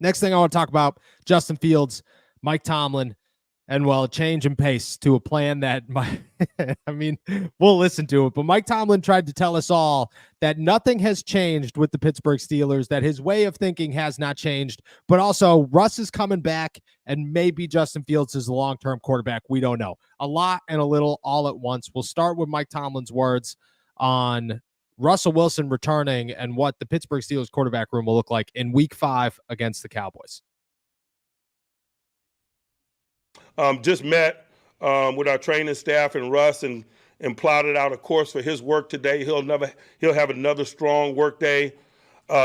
Next thing I want to talk about, Justin Fields, Mike Tomlin, and a change in pace to a plan that we'll listen to it. But Mike Tomlin tried to tell us all that nothing has changed with the Pittsburgh Steelers, that his way of thinking has not changed, but also Russ is coming back and maybe Justin Fields is the long-term quarterback. We don't know. A lot and a little all at once. We'll start with Mike Tomlin's words on Russell Wilson returning and what the Pittsburgh Steelers quarterback room will look like in Week 5 against the Cowboys. Just met with our training staff and Russ and plotted out a course for his work today. He'll have another strong work day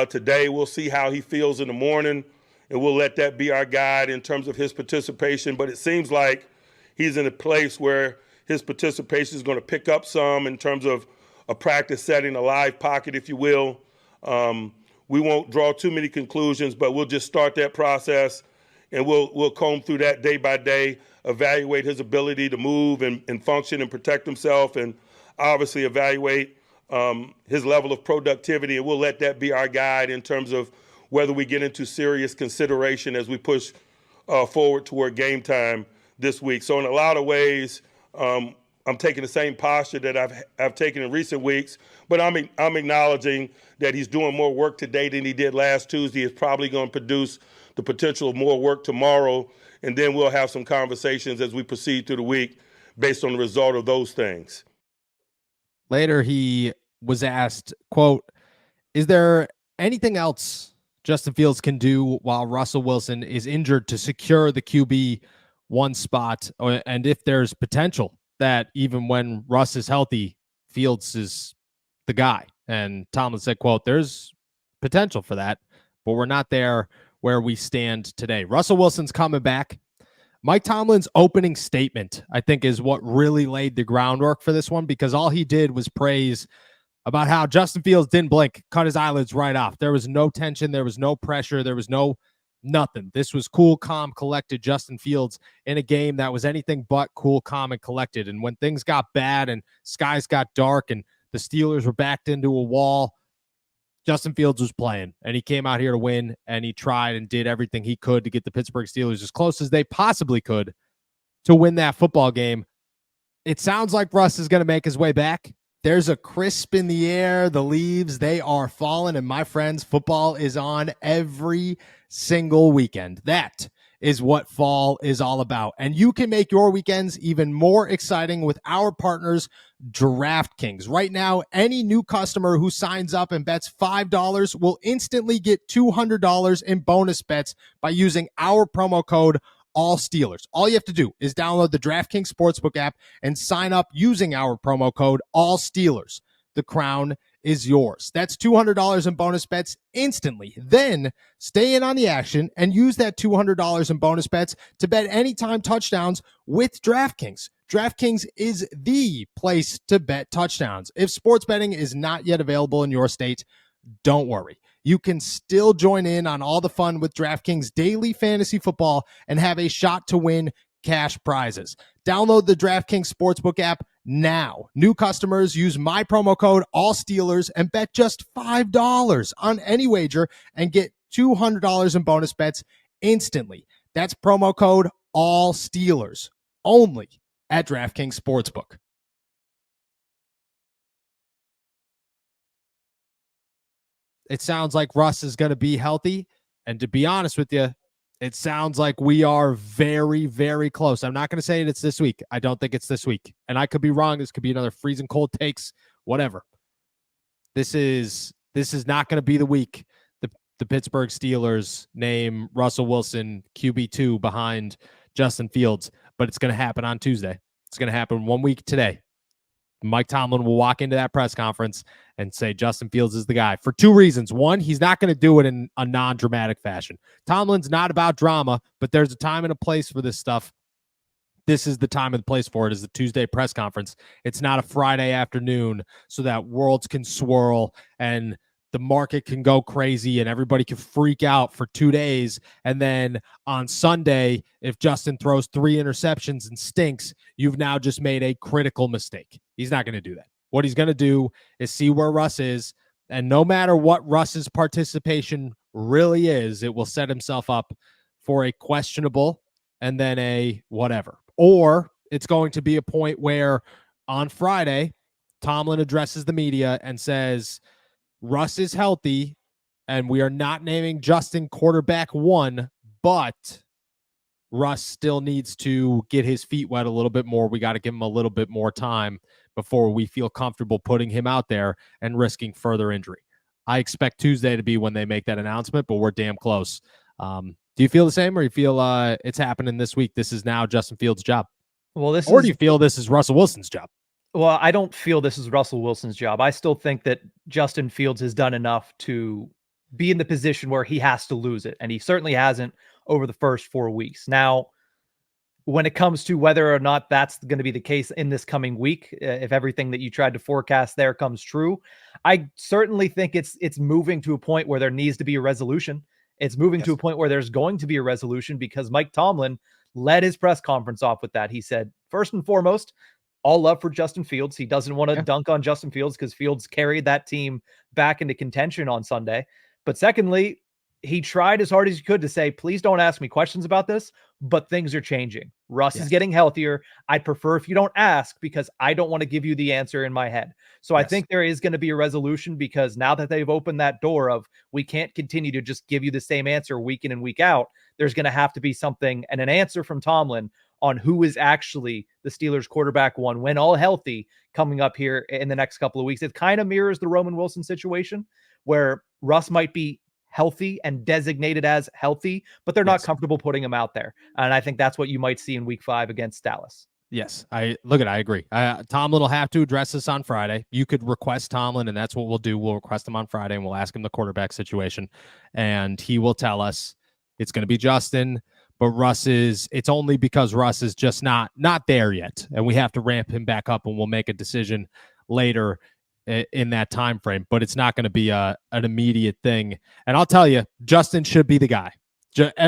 today. We'll see how he feels in the morning, and we'll let that be our guide in terms of his participation. But it seems like he's in a place where his participation is going to pick up some in terms of a practice setting, a live pocket, if you will. We won't draw too many conclusions, but we'll just start that process. And we'll comb through that day by day, evaluate his ability to move and function and protect himself, and obviously evaluate his level of productivity. And we'll let that be our guide in terms of whether we get into serious consideration as we push forward toward game time this week. So in a lot of ways, I'm taking the same posture that I've taken in recent weeks, but I'm acknowledging that he's doing more work today than he did last Tuesday. It's probably going to produce the potential of more work tomorrow, and then we'll have some conversations as we proceed through the week based on the result of those things. Later, he was asked, quote, is there anything else Justin Fields can do while Russell Wilson is injured to secure the QB1 spot? And if there's potential that even when Russ is healthy, Fields is the guy. And Tomlin said, quote, there's potential for that, but we're not there where we stand today. Russell Wilson's coming back. Mike Tomlin's opening statement, I think, is what really laid the groundwork for this one, because all he did was praise about how Justin Fields didn't blink, cut his eyelids right off. There was no tension. There was no pressure. There was nothing. This was cool, calm, collected Justin Fields in a game that was anything but cool, calm, and collected. And when things got bad and skies got dark and the Steelers were backed into a wall, Justin Fields was playing, and he came out here to win, and he tried and did everything he could to get the Pittsburgh Steelers as close as they possibly could to win that football game. It sounds like Russ is going to make his way back. There's a crisp in the air. The leaves, they are falling, and my friends, football is on every single weekend. That is what fall is all about. And you can make your weekends even more exciting with our partners, DraftKings. Right now, any new customer who signs up and bets $5 will instantly get $200 in bonus bets by using our promo code ALLSteelers. All you have to do is download the DraftKings Sportsbook app and sign up using our promo code ALLSteelers. The crown is yours. That's $200 in bonus bets instantly. Then stay in on the action and use that $200 in bonus bets to bet anytime touchdowns with DraftKings. DraftKings is the place to bet touchdowns. If sports betting is not yet available in your state, don't worry. You can still join in on all the fun with DraftKings daily fantasy football and have a shot to win cash prizes. Download the DraftKings Sportsbook app now. New customers use my promo code ALLSteelers and bet just $5 on any wager and get $200 in bonus bets instantly. That's promo code ALLSteelers only at DraftKings Sportsbook. It sounds like Russ is going to be healthy, and to be honest with you, it sounds like we are very, very close. I'm not going to say it's this week. I don't think it's this week. And I could be wrong. This could be another freezing cold takes, whatever. This is not going to be the week the Pittsburgh Steelers name Russell Wilson QB2 behind Justin Fields, but it's going to happen on Tuesday. It's going to happen 1 week today. Mike Tomlin will walk into that press conference and say Justin Fields is the guy for two reasons. One, he's not going to do it in a non-dramatic fashion. Tomlin's not about drama, but there's a time and a place for this stuff. This is the time and the place for it, is the Tuesday press conference. It's not a Friday afternoon so that worlds can swirl and the market can go crazy and everybody can freak out for 2 days. And then on Sunday, if Justin throws 3 interceptions and stinks, you've now just made a critical mistake. He's not going to do that. What he's going to do is see where Russ is. And no matter what Russ's participation really is, it will set himself up for a questionable and then a whatever. Or it's going to be a point where on Friday, Tomlin addresses the media and says, Russ is healthy and we are not naming Justin quarterback one, but Russ still needs to get his feet wet a little bit more. We got to give him a little bit more time before we feel comfortable putting him out there and risking further injury. I expect Tuesday to be when they make that announcement, but we're damn close. Do you feel the same, or you feel it's happening this week? This is now Justin Fields' job. Well, do you feel this is Russell Wilson's job? Well, I don't feel this is Russell Wilson's job. I still think that Justin Fields has done enough to be in the position where he has to lose it, and he certainly hasn't over the first 4 weeks. Now, when it comes to whether or not that's going to be the case in this coming week, if everything that you tried to forecast there comes true, I certainly think it's moving to a point where there needs to be a resolution. It's moving to a point where there's going to be a resolution because Mike Tomlin led his press conference off with that. He said, first and foremost, all love for Justin Fields. He doesn't want to dunk on Justin Fields because Fields carried that team back into contention on Sunday. But secondly, he tried as hard as he could to say, please don't ask me questions about this, but things are changing. Russ is getting healthier. I'd prefer if you don't ask because I don't want to give you the answer in my head. So I think there is going to be a resolution because now that they've opened that door of we can't continue to just give you the same answer week in and week out, there's going to have to be something and an answer from Tomlin on who is actually the Steelers quarterback one when all healthy coming up here in the next couple of weeks. It kind of mirrors the Roman Wilson situation where Russ might be healthy and designated as healthy, but they're not comfortable putting him out there. And I think that's what you might see in week 5 against Dallas. Yes, I agree. Tomlin will have to address this on Friday. You could request Tomlin, and that's what we'll do. We'll request him on Friday, and we'll ask him the quarterback situation, and he will tell us it's going to be Justin, but it's only because Russ is just not there yet, and we have to ramp him back up, and we'll make a decision later in that time frame. But it's not going to be an immediate thing. And I'll tell you, Justin should be the guy.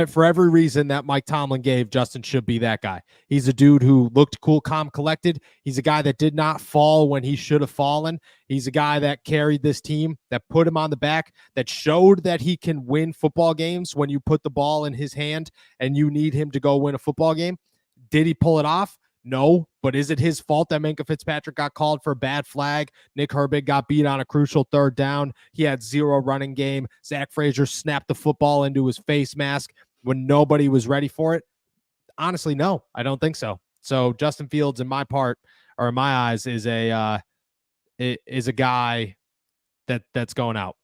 For every reason that Mike Tomlin gave, Justin should be that guy. He's a dude who looked cool, calm, collected. He's a guy that did not fall when he should have fallen. He's a guy that carried this team, that put him on the back, that showed that he can win football games when you put the ball in his hand and you need him to go win a football game. Did he pull it off? No, but is it his fault that Minkah Fitzpatrick got called for a bad flag? Nick Herbig got beat on a crucial third down. He had 0 running game. Zach Frazier snapped the football into his face mask when nobody was ready for it. Honestly, no, I don't think so. So Justin Fields, in my eyes, is a guy that's going out.